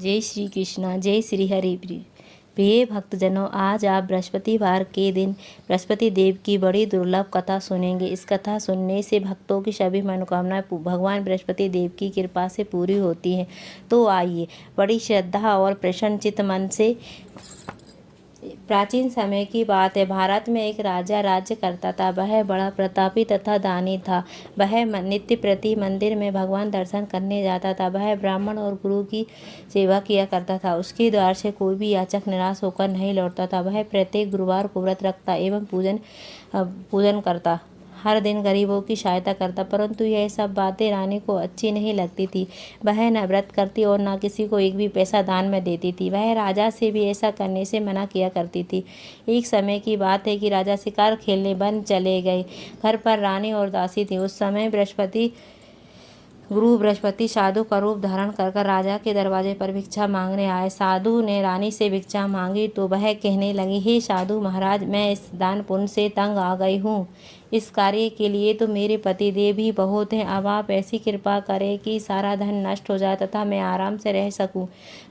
जय श्री कृष्णा। जय श्री हरि। प्रिय भक्तजनों, आज आप बृहस्पतिवार के दिन बृहस्पति देव की बड़ी दुर्लभ कथा सुनेंगे। इस कथा सुनने से भक्तों की सभी मनोकामनाएं भगवान बृहस्पति देव की कृपा से पूरी होती हैं। तो आइए बड़ी श्रद्धा और प्रसन्नचित्त मन से। प्राचीन समय की बात है। भारत में एक राजा राज्य करता था। वह बड़ा प्रतापी तथा दानी था। वह नित्य प्रति मंदिर में भगवान दर्शन करने जाता था। वह ब्राह्मण और गुरु की सेवा किया करता था। उसके द्वार से कोई भी याचक निराश होकर नहीं लौटता था। वह प्रत्येक गुरुवार को व्रत रखता एवं पूजन करता। हर दिन गरीबों की सहायता करता। परंतु यह सब बातें रानी को अच्छी नहीं लगती थी। वह न व्रत करती और न किसी को एक भी पैसा दान में देती थी। वह राजा से भी ऐसा करने से मना किया करती थी। एक समय की बात है कि राजा शिकार खेलने वन चले गए। घर पर रानी और दासी थी। उस समय गुरु बृहस्पति साधु का रूप धारण कर राजा के दरवाजे पर भिक्षा मांगने आए। साधु ने रानी से भिक्षा मांगी तो वह कहने लगी, हे साधु महाराज, मैं इस दान पुण्य से तंग आ गई हूँ। इस कार्य के लिए तो मेरे पति देव भी बहुत हैं। अब आप ऐसी कृपा करें कि सारा धन नष्ट हो जाए तथा मैं आराम से रह सकूं।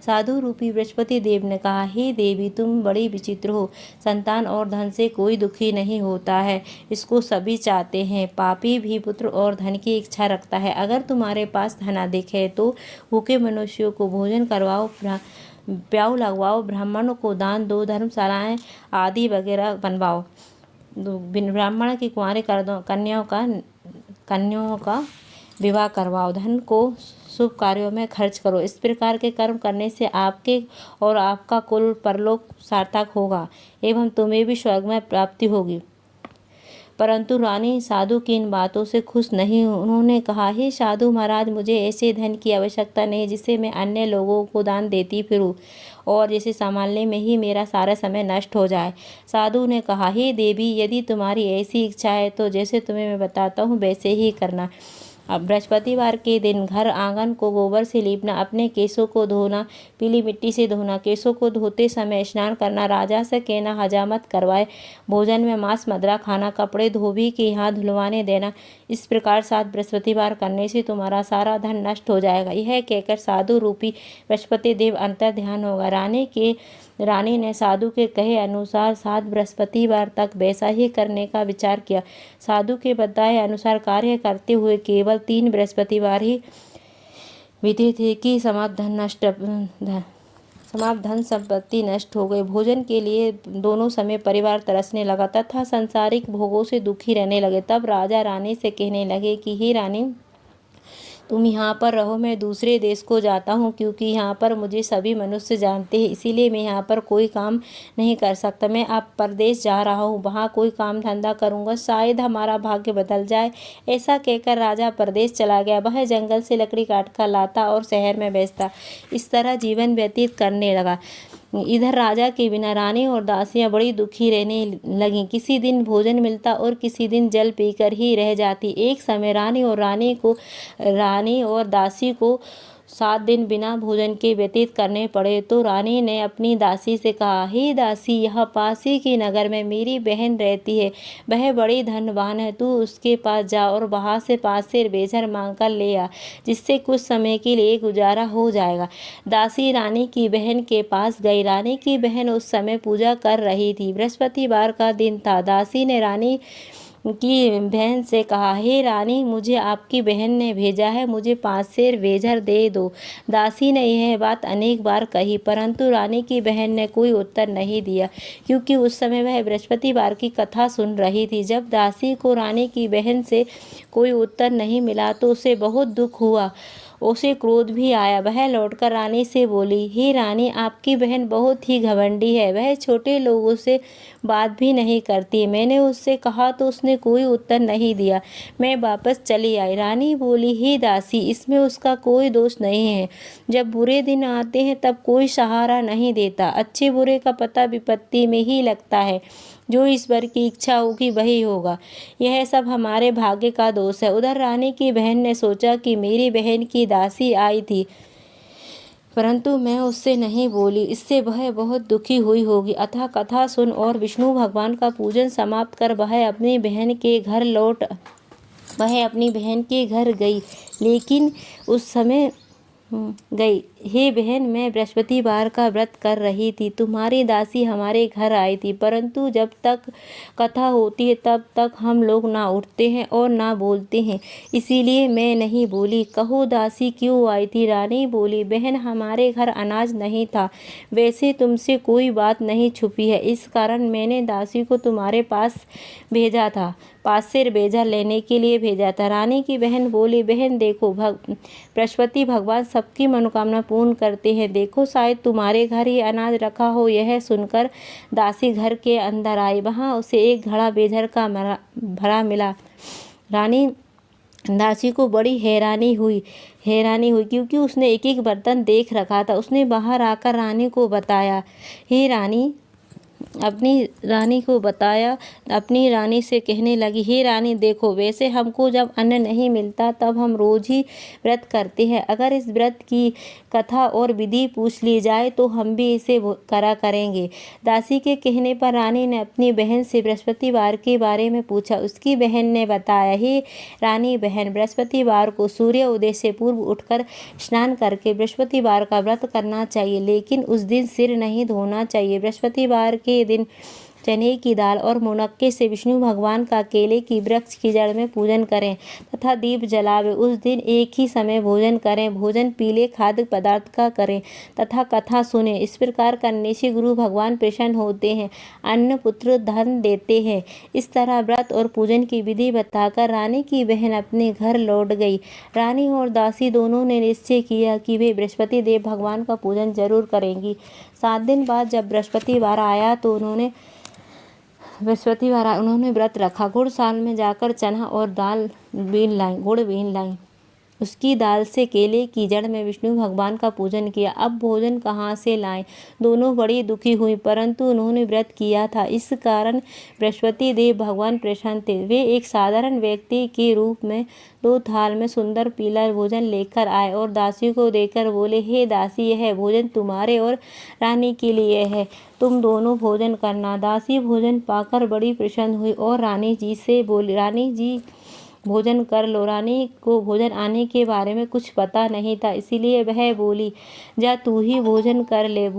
साधु रूपी बृहस्पति देव ने कहा, हे देवी, तुम बड़ी विचित्र हो। संतान और धन से कोई दुखी नहीं होता है, इसको सभी चाहते हैं। पापी भी पुत्र और धन की इच्छा रखता है। अगर तुम्हारे पास धनाधिक है तो भूखे मनुष्यों को भोजन करवाओ, प्याऊ लगवाओ, ब्राह्मणों को दान दो, धर्मशालाएं आदि वगैरह बनवाओ, ब्राह्मण की कुंवारी कर दो, कन्याओं का विवाह करवाओ, धन को शुभ कार्यों में खर्च करो। इस प्रकार के कर्म करने से आपके और आपका कुल परलोक सार्थक होगा एवं तुम्हें भी स्वर्ग में प्राप्ति होगी। परंतु रानी साधु की इन बातों से खुश नहीं हुई। उन्होंने कहा, हे साधु महाराज, मुझे ऐसे धन की आवश्यकता नहीं जिससे मैं अन्य लोगों को दान देती फिरूं और जिसे संभालने में ही मेरा सारा समय नष्ट हो जाए। साधु ने कहा, हे देवी, यदि तुम्हारी ऐसी इच्छा है तो जैसे तुम्हें मैं बताता हूँ वैसे ही करना। अब बृहस्पतिवार के दिन घर आंगन को गोबर से लीपना, अपने केसों को धोना, पीली मिट्टी से धोना, केसों को धोते समय स्नान करना, राजा से कहना हजामत करवाए, भोजन में मांस मदिरा खाना, कपड़े धोबी के यहाँ धुलवाने देना। इस प्रकार 7 बृहस्पतिवार करने से तुम्हारा सारा धन नष्ट हो जाएगा। यह कहकर साधु रूपी बृहस्पति देव अंतर ध्यान होगा। रानी ने साधु के कहे अनुसार 7 बृहस्पतिवार तक वैसा ही करने का विचार किया। साधु के बताए अनुसार कार्य करते हुए केवल 3 बृहस्पतिवार ही बीते थे कि समाप्त धन संपत्ति नष्ट हो गई। भोजन के लिए दोनों समय परिवार तरसने लगा तथा सांसारिक भोगों से दुखी रहने लगे। तब राजा रानी से कहने लगे कि हे रानी, तुम यहाँ पर रहो, मैं दूसरे देश को जाता हूँ, क्योंकि यहाँ पर मुझे सभी मनुष्य जानते हैं, इसीलिए मैं यहाँ पर कोई काम नहीं कर सकता। मैं अब परदेश जा रहा हूँ, वहाँ कोई काम धंधा करूँगा, शायद हमारा भाग्य बदल जाए। ऐसा कहकर राजा परदेश चला गया। वह जंगल से लकड़ी काट कर लाता और शहर में बेचता। इस तरह जीवन व्यतीत करने लगा। इधर राजा के बिना रानी और दासियां बड़ी दुखी रहने लगीं। किसी दिन भोजन मिलता और किसी दिन जल पीकर ही रह जाती। एक समय रानी और दासी को 7 दिन बिना भोजन के व्यतीत करने पड़े तो रानी ने अपनी दासी से कहा, हे दासी, यहाँ पास ही के नगर में मेरी बहन रहती है, वह बड़ी धनवान है, तू उसके पास जा और वहाँ से 5 सेर बेझर मांग कर ले आ, जिससे कुछ समय के लिए गुजारा हो जाएगा। दासी रानी की बहन के पास गई। रानी की बहन उस समय पूजा कर रही थी। बृहस्पतिवार का दिन था। दासी ने रानी की बहन से कहा, हे रानी, मुझे आपकी बहन ने भेजा है, मुझे 5 सेर बेझर दे दो। दासी ने यह बात अनेक बार कही, परंतु रानी की बहन ने कोई उत्तर नहीं दिया, क्योंकि उस समय वह बृहस्पतिवार की कथा सुन रही थी। जब दासी को रानी की बहन से कोई उत्तर नहीं मिला तो उसे बहुत दुख हुआ, उसे क्रोध भी आया। वह लौटकर रानी से बोली, हे रानी, आपकी बहन बहुत ही घमंडी है, वह छोटे लोगों से बात भी नहीं करती। मैंने उससे कहा तो उसने कोई उत्तर नहीं दिया, मैं वापस चली आई। रानी बोली, हे दासी, इसमें उसका कोई दोष नहीं है। जब बुरे दिन आते हैं तब कोई सहारा नहीं देता। अच्छे बुरे का पता विपत्ति में ही लगता है। जो ईश्वर की इच्छा होगी वही होगा। यह सब हमारे भाग्य का दोष है। उधर रानी की बहन ने सोचा कि मेरी बहन की दासी आई थी, परंतु मैं उससे नहीं बोली, इससे वह बहुत दुखी हुई होगी। अतः कथा सुन और विष्णु भगवान का पूजन समाप्त कर वह अपनी बहन के घर गई। लेकिन उस समय हे बहन, मैं बृहस्पतिवार का व्रत कर रही थी। तुम्हारी दासी हमारे घर आई थी, परंतु जब तक कथा होती है तब तक हम लोग ना उठते हैं और ना बोलते हैं, इसीलिए मैं नहीं बोली। कहो दासी क्यों आई थी? रानी बोली, बहन हमारे घर अनाज नहीं था। वैसे तुमसे कोई बात नहीं छुपी है, इस कारण मैंने दासी को तुम्हारे पास से बेजा लेने के लिए भेजा था। रानी की बहन बोली, बहन देखो, बृहस्पति भगवान सबकी मनोकामना पूर्ण करते हैं। देखो शायद तुम्हारे घर ही अनाज रखा हो। यह सुनकर दासी घर के अंदर आई। वहाँ उसे एक घड़ा बेझर का भरा मिला। रानी दासी को बड़ी हैरानी हुई क्योंकि उसने एक एक बर्तन देख रखा था। उसने बाहर आकर रानी को बताया। अपनी रानी से कहने लगी, हे रानी देखो, वैसे हमको जब अन्न नहीं मिलता तब हम रोज ही व्रत करते हैं। अगर इस व्रत की कथा और विधि पूछ ली जाए तो हम भी इसे करा करेंगे। दासी के कहने पर रानी ने अपनी बहन से बृहस्पतिवार के बारे में पूछा। उसकी बहन ने बताया, हे रानी बहन, बृहस्पतिवार को सूर्य उदय से पूर्व उठकर स्नान करके बृहस्पतिवार का व्रत करना चाहिए, लेकिन उस दिन सिर नहीं धोना चाहिए। बृहस्पतिवार के दिन चने की दाल और मुनक्के से विष्णु भगवान का केले की वृक्ष की जड़ में पूजन करें तथा दीप जलावे। उस दिन एक ही समय भोजन करें। भोजन पीले खाद्य पदार्थ का करें तथा कथा सुने। इस प्रकार करने से गुरु भगवान प्रसन्न होते हैं, अन्न पुत्र धन देते हैं। इस तरह व्रत और पूजन की विधि बताकर रानी की बहन अपने घर लौट गई। रानी और दासी दोनों ने निश्चय किया कि वे बृहस्पति देव भगवान का पूजन जरूर करेंगी। 7 दिन बाद जब बृहस्पतिवार आया तो उन्होंने व्रत रखा। गुड़साल में जाकर चना और गुड़ बीन लाई। उसकी दाल से केले की जड़ में विष्णु भगवान का पूजन किया। अब भोजन कहाँ से लाएं? दोनों बड़ी दुखी हुई, परंतु उन्होंने व्रत किया था, इस कारण बृहस्पति देव भगवान प्रसन्न थे। वे एक साधारण व्यक्ति के रूप में 2 थाल में सुंदर पीला भोजन लेकर आए और दासी को देकर बोले, हे दासी, यह भोजन तुम्हारे और रानी के लिए है, तुम दोनों भोजन करना। दासी भोजन पाकर बड़ी प्रसन्न हुई और रानी जी से बोली, रानी जी भोजन कर लो। रानी को भोजन आने के बारे में कुछ पता नहीं था, इसीलिए वह बोली, जा तू ही भोजन कर ले,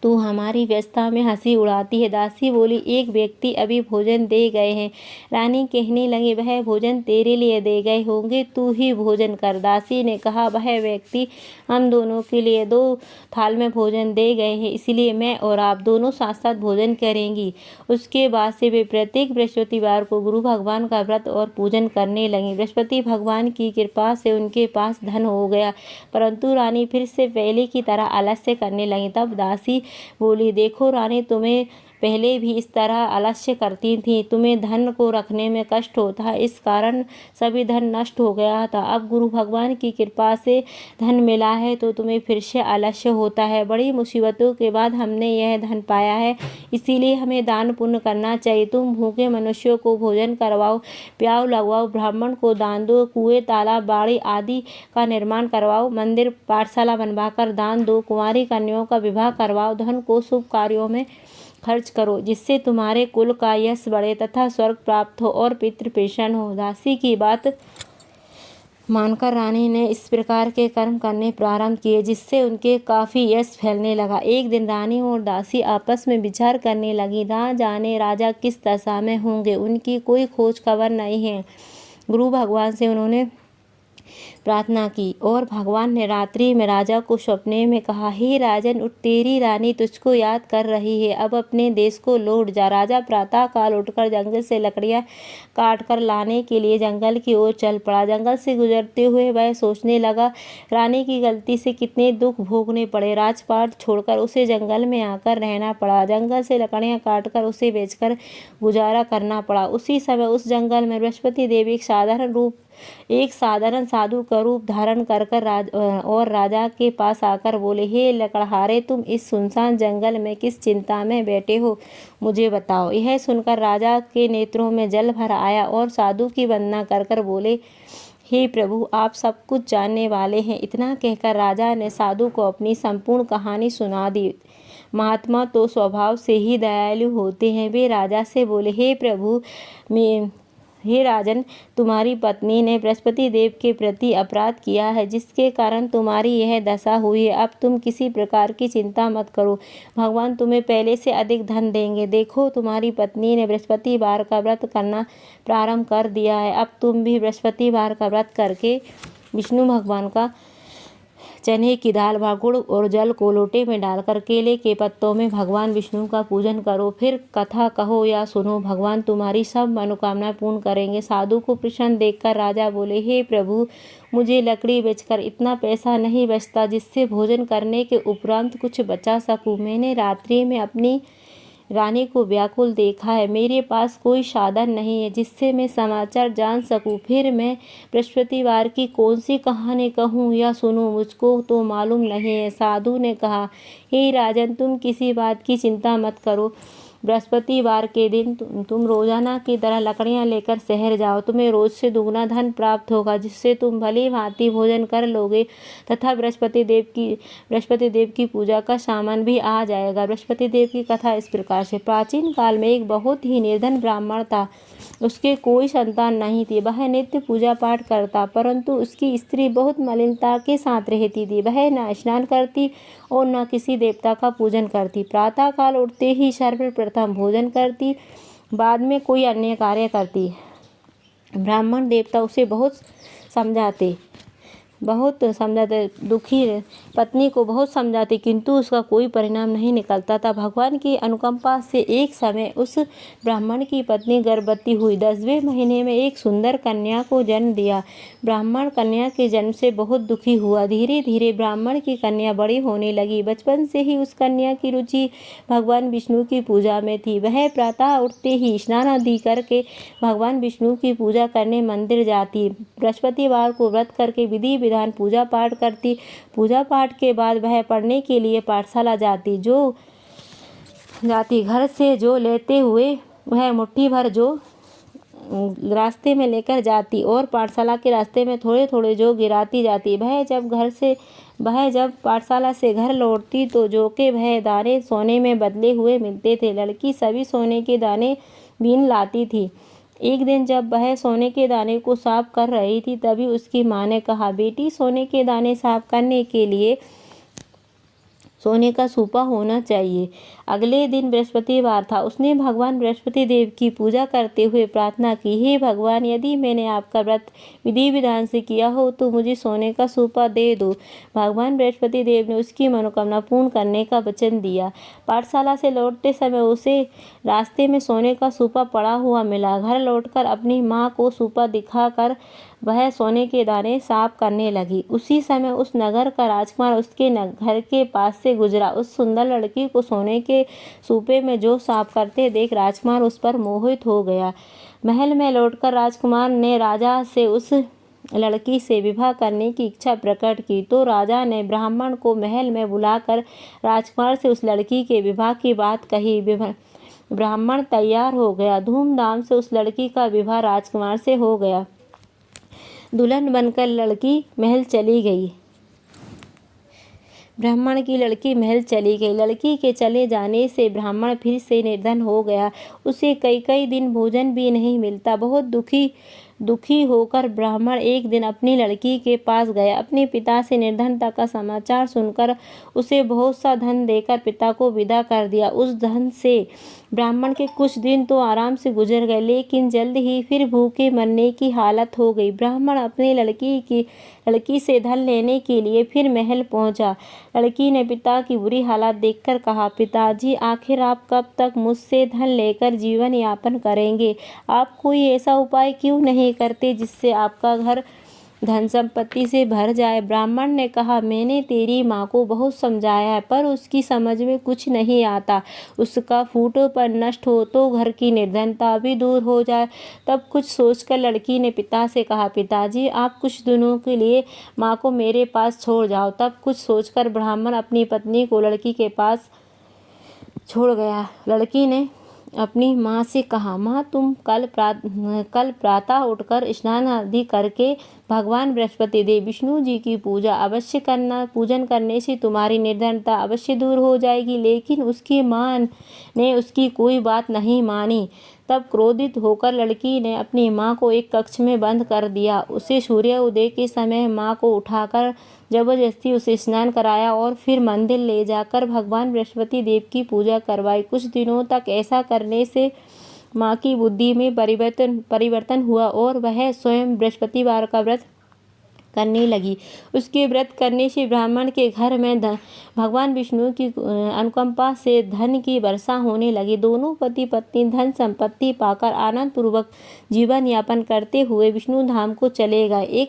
तू हमारी व्यस्तता में हंसी उड़ाती है। दासी बोली, एक व्यक्ति अभी भोजन दे गए हैं। रानी कहने लगी, वह भोजन तेरे लिए दे गए होंगे, तू ही भोजन कर। दासी ने कहा, वह व्यक्ति हम दोनों के लिए 2 थाल में भोजन दे गए हैं, इसलिए मैं और आप दोनों साथ साथ भोजन करेंगी। उसके बाद से वे प्रत्येक बृहस्पतिवार को गुरु भगवान का व्रत और पूजन करने लगी। बृहस्पति भगवान की कृपा से उनके पास धन हो गया, परंतु रानी फिर से पहले की तरह आलस्य करने लगी। तब दासी बोली, देखो रानी, तुम्हें पहले भी इस तरह आलस्य करती थी, तुम्हें धन को रखने में कष्ट होता है, इस कारण सभी धन नष्ट हो गया था। अब गुरु भगवान की कृपा से धन मिला है तो तुम्हें फिर से आलस्य होता है। बड़ी मुसीबतों के बाद हमने यह धन पाया है, इसीलिए हमें दान पुण्य करना चाहिए। तुम भूखे मनुष्यों को भोजन करवाओ, प्याऊ लगवाओ, ब्राह्मण को दान दो, कुएं तालाब बाड़ी आदि का निर्माण करवाओ, मंदिर पाठशाला बनवाकर दान दो, कुंवारी कन्याओं का विवाह करवाओ, धन को शुभ कार्यों में खर्च करो, जिससे तुम्हारे कुल का यश बढ़े तथा स्वर्ग प्राप्त हो और पितृ प्रसन्न हो। दासी की बात मानकर रानी ने इस प्रकार के कर्म करने प्रारंभ किए, जिससे उनके काफ़ी यश फैलने लगा। एक दिन रानी और दासी आपस में विचार करने लगी, ना जाने राजा किस दशा में होंगे, उनकी कोई खोज खबर नहीं है। गुरु भगवान से उन्होंने प्रार्थना की और भगवान ने रात्रि में राजा को सपने में कहा, हे राजन, उठ, तेरी रानी तुझको याद कर रही है, अब अपने देश को लौट जा। राजा प्रातः काल उठकर जंगल से लकड़ियां काट कर लाने के लिए जंगल की ओर चल पड़ा। जंगल से गुजरते हुए वह सोचने लगा, रानी की गलती से कितने दुख भोगने पड़े, राजपाट छोड़कर उसे जंगल में आकर रहना पड़ा, जंगल से लकड़ियां काटकर उसे बेचकर गुजारा करना पड़ा। उसी समय उस जंगल में बृहस्पति देव एक साधारण साधु का रूप धारण कर और राजा के पास आकर बोले, हे लकड़हारे, तुम इस सुनसान जंगल में किस चिंता में बैठे हो, मुझे बताओ। यह सुनकर राजा के नेत्रों में जल भर आया और साधु की वंदना कर बोले, हे प्रभु, आप सब कुछ जानने वाले हैं। इतना कहकर राजा ने साधु को अपनी संपूर्ण कहानी सुना दी। महात्मा तो स्वभाव से ही दयालु होते हैं। वे राजा से बोले, हे प्रभु, हे राजन, तुम्हारी पत्नी ने बृहस्पति देव के प्रति अपराध किया है, जिसके कारण तुम्हारी यह दशा हुई है। अब तुम किसी प्रकार की चिंता मत करो, भगवान तुम्हें पहले से अधिक धन देंगे। देखो, तुम्हारी पत्नी ने बृहस्पतिवार का व्रत करना प्रारंभ कर दिया है। अब तुम भी बृहस्पतिवार का व्रत करके विष्णु भगवान का चने की दाल व गुड़ और जल को लोटे में डालकर केले के पत्तों में भगवान विष्णु का पूजन करो। फिर कथा कहो या सुनो, भगवान तुम्हारी सब मनोकामना पूर्ण करेंगे। साधु को प्रसन्न देखकर राजा बोले, हे प्रभु, मुझे लकड़ी बेचकर इतना पैसा नहीं बचता जिससे भोजन करने के उपरांत कुछ बचा सकूं। मैंने रात्रि में अपनी रानी को व्याकुल देखा है। मेरे पास कोई साधन नहीं है जिससे मैं समाचार जान सकूं। फिर मैं बृहस्पतिवार की कौन सी कहानी कहूं या सुनूं, मुझको तो मालूम नहीं है। साधु ने कहा, हे राजन, तुम किसी बात की चिंता मत करो। बृहस्पतिवार के दिन तुम रोजाना की तरह लकड़ियां लेकर शहर जाओ। तुम्हें रोज से दुगना धन प्राप्त होगा, जिससे तुम भली भांति भोजन कर लोगे तथा बृहस्पति देव की पूजा का सामान भी आ जाएगा। बृहस्पति देव की कथा इस प्रकार से। प्राचीन काल में एक बहुत ही निर्धन ब्राह्मण था। उसके कोई संतान नहीं थी। वह नित्य पूजा पाठ करता, परंतु उसकी स्त्री बहुत मलिनता के साथ रहती थी। वह न स्नान करती और न किसी देवता का पूजन करती। प्रातः काल उठते ही सर्वप्रथम भोजन करती, बाद में कोई अन्य कार्य करती। ब्राह्मण देवता उसे बहुत समझाते, दुखी पत्नी को बहुत समझाते, किंतु उसका कोई परिणाम नहीं निकलता था। भगवान की अनुकंपा से एक समय उस ब्राह्मण की पत्नी गर्भवती हुई। 10वें महीने में एक सुंदर कन्या को जन्म दिया। ब्राह्मण कन्या के जन्म से बहुत दुखी हुआ। धीरे धीरे ब्राह्मण की कन्या बड़ी होने लगी। बचपन से ही उस कन्या की रुचि भगवान विष्णु की पूजा में थी। वह प्रातः उठते ही स्नान आदि करके भगवान विष्णु की पूजा करने मंदिर जाती। बृहस्पतिवार को व्रत करके विधि विधान पूजा पाठ करती। पूजा पाठ के बाद वह पढ़ने के लिए पाठशाला जाती। घर से जो लेते हुए वह मुट्ठी भर जो रास्ते में लेकर जाती और पाठशाला के रास्ते में थोड़े थोड़े जो गिराती जाती। वह जब पाठशाला से घर लौटती तो जो के वह दाने सोने में बदले हुए मिलते थे। लड़की सभी सोने के दाने बीन लाती थी। एक दिन जब वह सोने के दाने को साफ कर रही थी, तभी उसकी माँ ने कहा, बेटी, सोने के दाने साफ करने के लिए सोने का सूपा होना चाहिए। अगले दिन बृहस्पतिवार था। उसने भगवान बृहस्पति देव की पूजा करते हुए प्रार्थना की, हे भगवान, यदि मैंने आपका व्रत विधि विधान से किया हो तो मुझे सोने का सूपा दे दो। भगवान बृहस्पति देव ने उसकी मनोकामना पूर्ण करने का वचन दिया। पाठशाला से लौटते समय उसे रास्ते में सोने का सूपा पड़ा हुआ मिला। घर लौटकर अपनी माँ को सूपा दिखाकर वह सोने के दाने साफ करने लगी। उसी समय उस नगर का राजकुमार उसके घर के पास से गुजरा। उस सुंदर लड़की को सोने के सूपे में जो साफ करते देख राजकुमार उस पर मोहित हो गया। महल में लौटकर राजकुमार ने राजा से उस लड़की से विवाह करने की इच्छा प्रकट की, तो राजा ने ब्राह्मण को महल में बुलाकर राजकुमार से उस लड़की के विवाह की बात कही। ब्राह्मण तैयार हो गया। धूमधाम से उस लड़की का विवाह राजकुमार से हो गया। दुल्हन बनकर लड़की महल चली गई। ब्राह्मण की लड़की महल चली गई। लड़की के चले जाने से ब्राह्मण फिर से निर्धन हो गया। उसे कई दिन भोजन भी नहीं मिलता। बहुत दुखी होकर ब्राह्मण एक दिन अपनी लड़की के पास गया। अपने पिता से निर्धनता का समाचार सुनकर उसे बहुत सा धन देकर पिता को विदा कर दिया। उस धन से ब्राह्मण के कुछ दिन तो आराम से गुजर गए, लेकिन जल्द ही फिर भूखे मरने की हालत हो गई। ब्राह्मण अपनी लड़की से धन लेने के लिए फिर महल पहुंचा। लड़की ने पिता की बुरी हालत देखकर कहा, पिताजी, आखिर आप कब तक मुझसे धन लेकर जीवन यापन करेंगे? आप कोई ऐसा उपाय क्यों नहीं करते जिससे आपका घर धन संपत्ति से भर जाए? ब्राह्मण ने कहा, मैंने तेरी माँ को बहुत समझाया है, पर उसकी समझ में कुछ नहीं आता। उसका फूटोपन नष्ट हो तो घर की निर्धनता भी दूर हो जाए। तब कुछ सोचकर लड़की ने पिता से कहा, पिताजी, आप कुछ दिनों के लिए माँ को मेरे पास छोड़ जाओ। तब कुछ सोचकर ब्राह्मण अपनी पत्नी को लड़की के पास छोड़ गया। लड़की ने अपनी माँ से कहा, माँ, तुम कल प्रातः उठकर स्नान आदि करके भगवान बृहस्पति देव विष्णु जी की पूजा अवश्य करना। पूजन करने से तुम्हारी निर्धनता अवश्य दूर हो जाएगी। लेकिन उसकी माँ ने उसकी कोई बात नहीं मानी। तब क्रोधित होकर लड़की ने अपनी माँ को एक कक्ष में बंद कर दिया। उसे सूर्योदय के समय माँ को उठाकर जबरदस्ती उसे स्नान कराया और फिर मंदिर ले जाकर भगवान बृहस्पति देव की पूजा करवाई। कुछ दिनों तक ऐसा करने से माँ की बुद्धि में परिवर्तन हुआ और वह स्वयं बृहस्पतिवार का व्रत करने लगी। उसके व्रत करने से ब्राह्मण के घर में भगवान विष्णु की अनुकंपा से धन की वर्षा होने लगी। दोनों पति पत्नी धन संपत्ति पाकर आनंद पूर्वक जीवन यापन करते हुए विष्णु धाम को चले गए।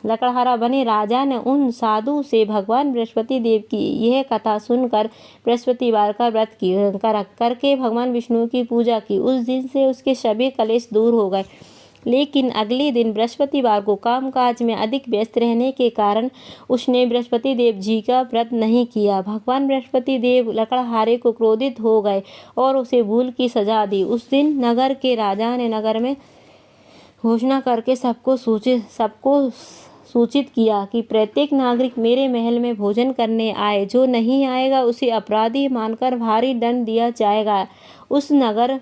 लकड़हारा बने राजा ने उन साधु से भगवान बृहस्पति देव की यह कथा सुनकर बृहस्पतिवार का व्रत करके भगवान विष्णु की पूजा की। उस दिन से उसके सभी कलेश दूर हो गए। लेकिन अगले दिन बृहस्पतिवार को कामकाज में अधिक व्यस्त रहने के कारण उसने बृहस्पति देव जी का व्रत नहीं किया। भगवान बृहस्पति देव लकड़हारे को क्रोधित हो गए और उसे भूल की सजा दी। उस दिन नगर के राजा ने नगर में घोषणा करके सबको सूचित किया कि प्रत्येक नागरिक मेरे महल में भोजन करने आए। जो नहीं आएगा उसे अपराधी मानकर भारी दंड दिया जाएगा। उस नगर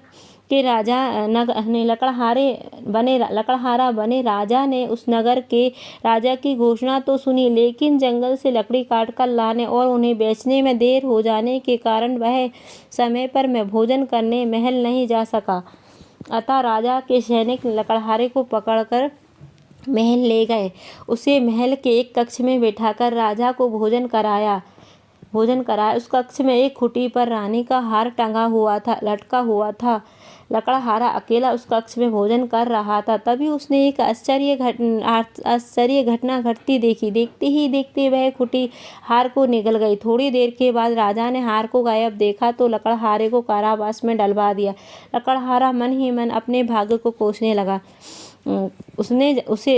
के राजा ने लकड़हारा बने राजा ने उस नगर के राजा की घोषणा तो सुनी, लेकिन जंगल से लकड़ी काट कर लाने और उन्हें बेचने में देर हो जाने के कारण वह समय पर मैं भोजन करने महल नहीं जा सका। अतः राजा के सैनिक लकड़हारे को पकड़कर महल ले गए। उसे महल के एक कक्ष में बैठाकर राजा को भोजन कराया। उस कक्ष में एक खुटी पर रानी का हार लटका हुआ था। लकड़हारा अकेला उस कक्ष में भोजन कर रहा था। तभी उसने एक आश्चर्य घटना घटती देखी। देखते ही देखते वह खुटी हार को निगल गई। थोड़ी देर के बाद राजा ने हार को गायब देखा तो लकड़हारे को कारावास में डलवा दिया। लकड़हारा मन ही मन अपने भाग्य को कोसने लगा।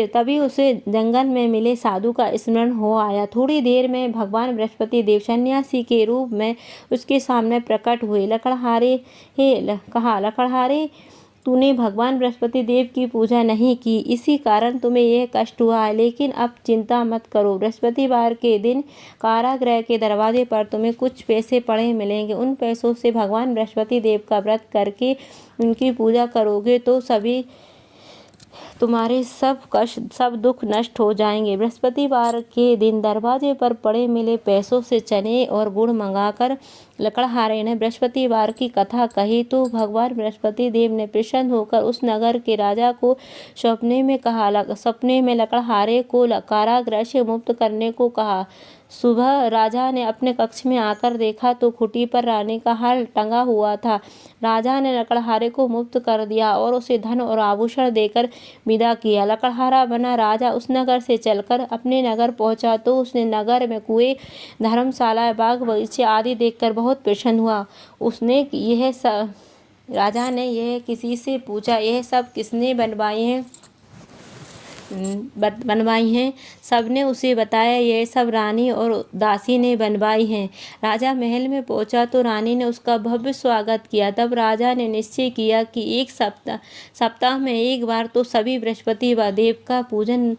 तभी उसे जंगल में मिले साधु का स्मरण हो आया। थोड़ी देर में भगवान बृहस्पति देव सन्यासी के रूप में उसके सामने प्रकट हुए। लकड़हारे तूने भगवान बृहस्पति देव की पूजा नहीं की, इसी कारण तुम्हें यह कष्ट हुआ है। लेकिन अब चिंता मत करो, बृहस्पतिवार के दिन कारागृह के दरवाजे पर तुम्हें कुछ पैसे पड़े मिलेंगे। उन पैसों से भगवान बृहस्पति देव का व्रत करके उनकी पूजा करोगे तो तुम्हारे सब दुख नष्ट हो जाएंगे। बृहस्पतिवार के दिन दरवाजे पर पड़े मिले पैसों से चने और गुड़ मंगाकर लकड़हारे ने बृहस्पतिवार की कथा कही तो भगवान बृहस्पति देव ने प्रसन्न होकर उस नगर के राजा को सपने में लकड़हारे को कारागृह से मुक्त करने को कहा। सुबह राजा ने अपने कक्ष में आकर देखा तो खुटी पर रानी का हार टंगा हुआ था। राजा ने लकड़हारे को मुक्त कर दिया और उसे धन और आभूषण देकर विदा किया। लकड़हारा बना राजा उस नगर से चलकर अपने नगर पहुंचा तो उसने नगर में कुएं, धर्मशाला, बाग बगीचे आदि देखकर बहुत प्रसन्न हुआ। राजा ने यह किसी से पूछा, यह सब किसने बनवाई हैं? सबने उसे बताया, यह सब रानी और दासी ने बनवाई हैं। राजा महल में पहुंचा तो रानी ने उसका भव्य स्वागत किया। तब राजा ने निश्चय किया कि एक सप्ताह में एक बार तो सभी बृहस्पति देव का पूजन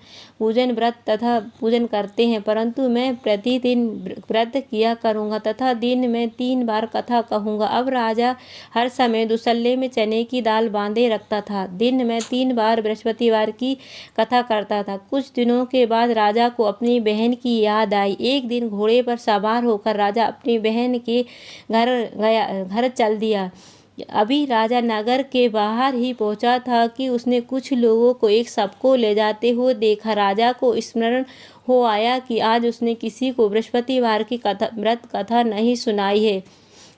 करते हैं, परंतु मैं प्रतिदिन व्रत किया करूँगा तथा दिन में 3 बार कथा कहूँगा। अब राजा हर समय दुसल्ले में चने की दाल बांधे रखता था। दिन में 3 बार बृहस्पतिवार की कथा करता था। कुछ दिनों के बाद राजा को अपनी बहन की याद आई। एक दिन घोड़े पर सवार होकर राजा अपनी बहन के घर चल दिया। अभी राजा नगर के बाहर ही पहुंचा था कि उसने कुछ लोगों को एक सबको ले जाते हुए देखा। राजा को स्मरण हो आया कि आज उसने किसी को बृहस्पतिवार की व्रत कथा नहीं सुनाई है।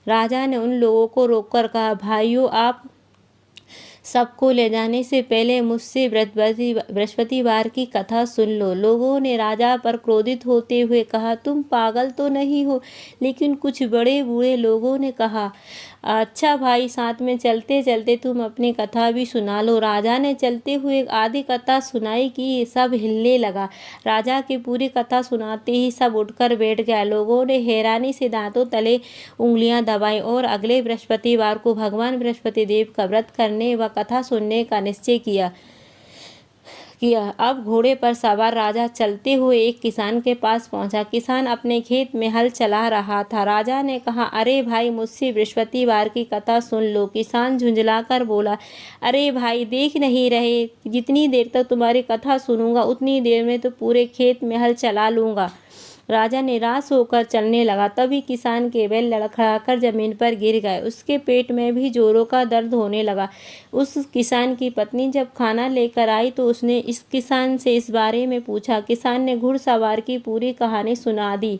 राजा ने उन लोगों को रोककर कहा, भाइयों, आप सबको ले जाने से पहले मुझसे बृहस्पतिवार की कथा सुन लो। लोगों ने राजा पर क्रोधित होते हुए कहा, तुम पागल तो नहीं हो? लेकिन कुछ बड़े बूढ़े लोगों ने कहा, अच्छा भाई, साथ में चलते चलते तुम अपनी कथा भी सुना लो। राजा ने चलते हुए आधी कथा सुनाई कि सब हिलने लगा। राजा की पूरी कथा सुनाते ही सब उठकर बैठ गया। लोगों ने हैरानी से दांतों तले उंगलियां दबाई और अगले बृहस्पतिवार को भगवान बृहस्पति देव का व्रत करने व कथा सुनने का निश्चय किया। किया। अब घोड़े पर सवार राजा चलते हुए एक किसान के पास पहुंचा। किसान अपने खेत में हल चला रहा था। राजा ने कहा, अरे भाई, मुझसे बृहस्पतिवार की कथा सुन लो। किसान झुंझलाकर बोला, अरे भाई, देख नहीं रहे, जितनी देर तक तुम्हारी कथा सुनूंगा उतनी देर में तो पूरे खेत में हल चला लूंगा। राजा निराश होकर चलने लगा। तभी किसान के बैल लड़खड़ाकर जमीन पर गिर गए। उसके पेट में भी जोरों का दर्द होने लगा। उस किसान की पत्नी जब खाना लेकर आई तो उसने इस किसान से इस बारे में पूछा। किसान ने घुड़सवार की पूरी कहानी सुना दी।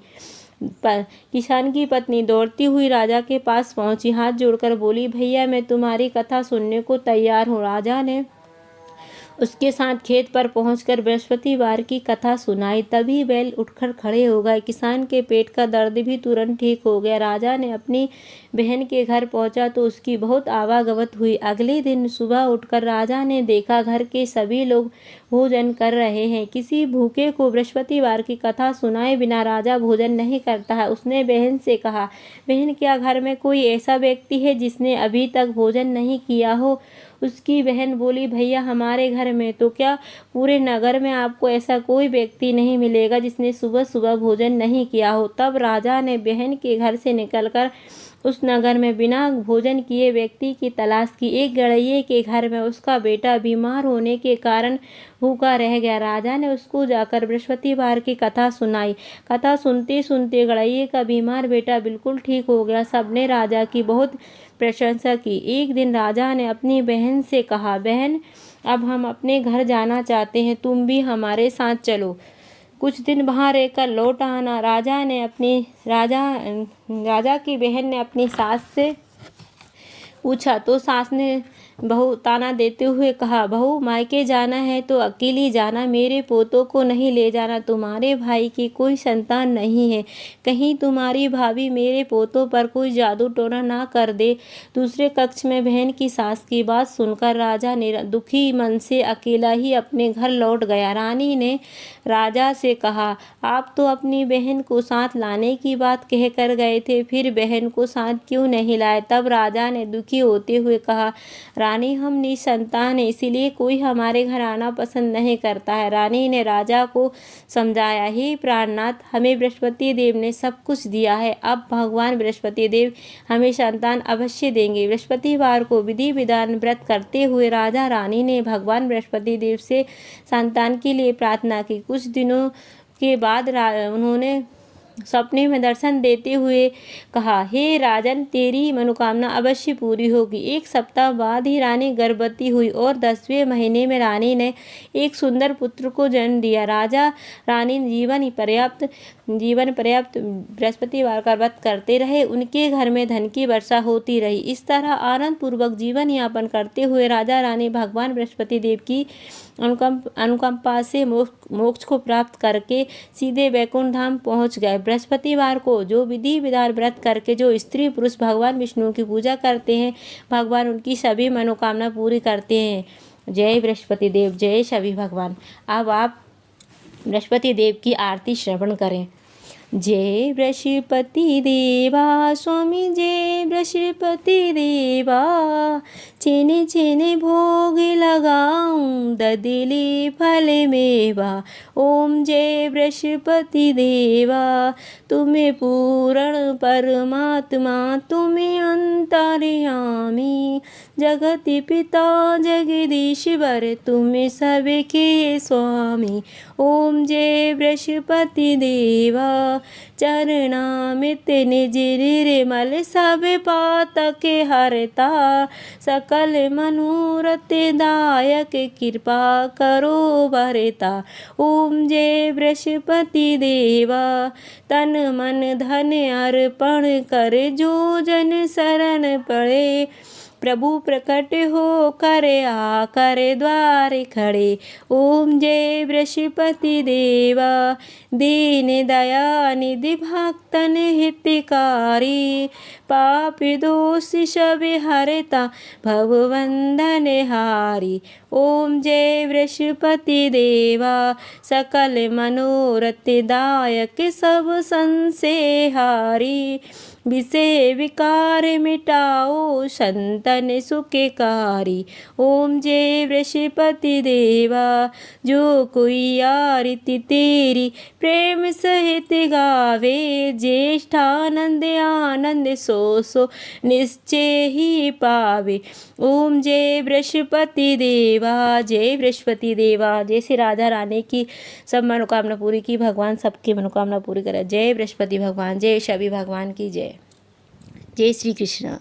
किसान की पत्नी दौड़ती हुई राजा के पास पहुंची, हाथ जोड़कर बोली, भैया, मैं तुम्हारी कथा सुनने को तैयार हूँ। राजा ने उसके साथ खेत पर पहुंचकर बृहस्पतिवार की कथा सुनाई। तभी बैल उठकर खड़े हो गए। किसान के पेट का दर्द भी तुरंत ठीक हो गया। राजा ने अपनी बहन के घर पहुंचा तो उसकी बहुत आवागमन हुई। अगले दिन सुबह उठकर राजा ने देखा घर के सभी लोग भोजन कर रहे हैं। किसी भूखे को बृहस्पतिवार की कथा सुनाए बिना राजा भोजन नहीं करता है। उसने बहन से कहा, बहन, क्या घर में कोई ऐसा व्यक्ति है जिसने अभी तक भोजन नहीं किया हो? उसकी बहन बोली, भैया, हमारे घर में तो क्या, पूरे नगर में आपको ऐसा कोई व्यक्ति नहीं मिलेगा जिसने सुबह सुबह भोजन नहीं किया हो। तब राजा ने बहन के घर से निकलकर उस नगर में बिना भोजन किए व्यक्ति की तलाश की। एक गड़ैये के घर में उसका बेटा बीमार होने के कारण भूखा रह गया। राजा ने उसको जाकर बृहस्पतिवार की कथा सुनाई। कथा सुनते सुनते गड़ैये का बीमार बेटा बिल्कुल ठीक हो गया। सबने राजा की बहुत प्रशंसा की। एक दिन राजा ने अपनी बहन से कहा, बहन, अब हम अपने घर जाना चाहते हैं, तुम भी हमारे साथ चलो, कुछ दिन वहाँ रहकर लौट आना। राजा की बहन ने अपनी सास से पूछा तो सास ने बहू ताना देते हुए कहा, बहू, मायके जाना है तो अकेली जाना, मेरे पोतों को नहीं ले जाना। तुम्हारे भाई की कोई संतान नहीं है, कहीं तुम्हारी भाभी मेरे पोतों पर कोई जादू टोना ना कर दे। दूसरे कक्ष में बहन की सास की बात सुनकर राजा दुखी मन से अकेला ही अपने घर लौट गया। रानी ने राजा से कहा, आप तो अपनी बहन को साथ लाने की बात कह कर गए थे, फिर बहन को साथ क्यों नहीं लाए? तब राजा ने दुखी होते हुए कहा, रानी, हम निसंतान हैं, इसीलिए कोई हमारे घर आना पसंद नहीं करता है। रानी ने राजा को समझाया, हे प्राणनाथ, हमें बृहस्पति देव ने सब कुछ दिया है, अब भगवान बृहस्पति देव हमें संतान अवश्य देंगे। बृहस्पतिवार को विधि विधान व्रत करते हुए राजा रानी ने भगवान बृहस्पति देव से संतान के लिए प्रार्थना की। कुछ दिनों के बाद उन्होंने सपने में दर्शन देते हुए कहा, हे राजन, तेरी मनोकामना अवश्य पूरी होगी। एक सप्ताह बाद ही रानी गर्भवती हुई और 10वें महीने में रानी ने एक सुंदर पुत्र को जन्म दिया। राजा रानी जीवन पर्याप्त बृहस्पतिवार का व्रत करते रहे। उनके घर में धन की वर्षा होती रही। इस तरह आनंद पूर्वक जीवन यापन करते हुए राजा रानी भगवान बृहस्पति देव की अनुकंपा से मोक्ष को प्राप्त करके सीधे वैकुंठ धाम पहुँच गए। बृहस्पतिवार को जो विधि विधान व्रत करके जो स्त्री पुरुष भगवान विष्णु की पूजा करते हैं, भगवान उनकी सभी मनोकामना पूरी करते हैं। जय बृहस्पति देव, जय सभी भगवान। अब आप बृहस्पति देव की आरती श्रवण करें। जय बृहस्पति देवा स्वामी, जय बृहस्पति देवा, चेने चेने भोग लगाऊं, ददिले फल मेवा। ओम जय बृहस्पति देवा, तुम्हें पूर्ण परमात्मा, तुम्हें अंतर्यामी, जगति पिता जगदीश्वर, तुम्हें सबके स्वामी। ओम जय बृहस्पति देवा, चरणामृत निज निर्मल, सब पातक हरता, सकल मनोरथ दायक, कृपा करो बरता। ओम जय बृहस्पति देवा, तन मन धन अर्पण कर, जो जन शरण पड़े, प्रभु प्रकट हो कर आकर द्वार खड़े। ओम जय बृहस्पति देवा, दीन दया निधि भक्तन हितकारी, पापी दोष सब हरता भवबंधन हारी। ओम जय बृहस्पति देवा, सकल मनोरथ दायक सब संशय हारी। विषय विकार मिटाओ संतन सुखकारी। ओम जय बृहस्पति देवा, जो कोई आरती तेरी प्रेम सहित गावे, ज्येष्ठानंद आनंद सो सो निश्चय ही पावे। ओम जय बृहस्पति देवा, जय बृहस्पति देवा। जय श्री राधा रानी की सब मनोकामना पूरी की, भगवान सबकी मनोकामना पूरी करे। जय बृहस्पति भगवान, जय शबि भगवान की जय। जय श्री कृष्ण।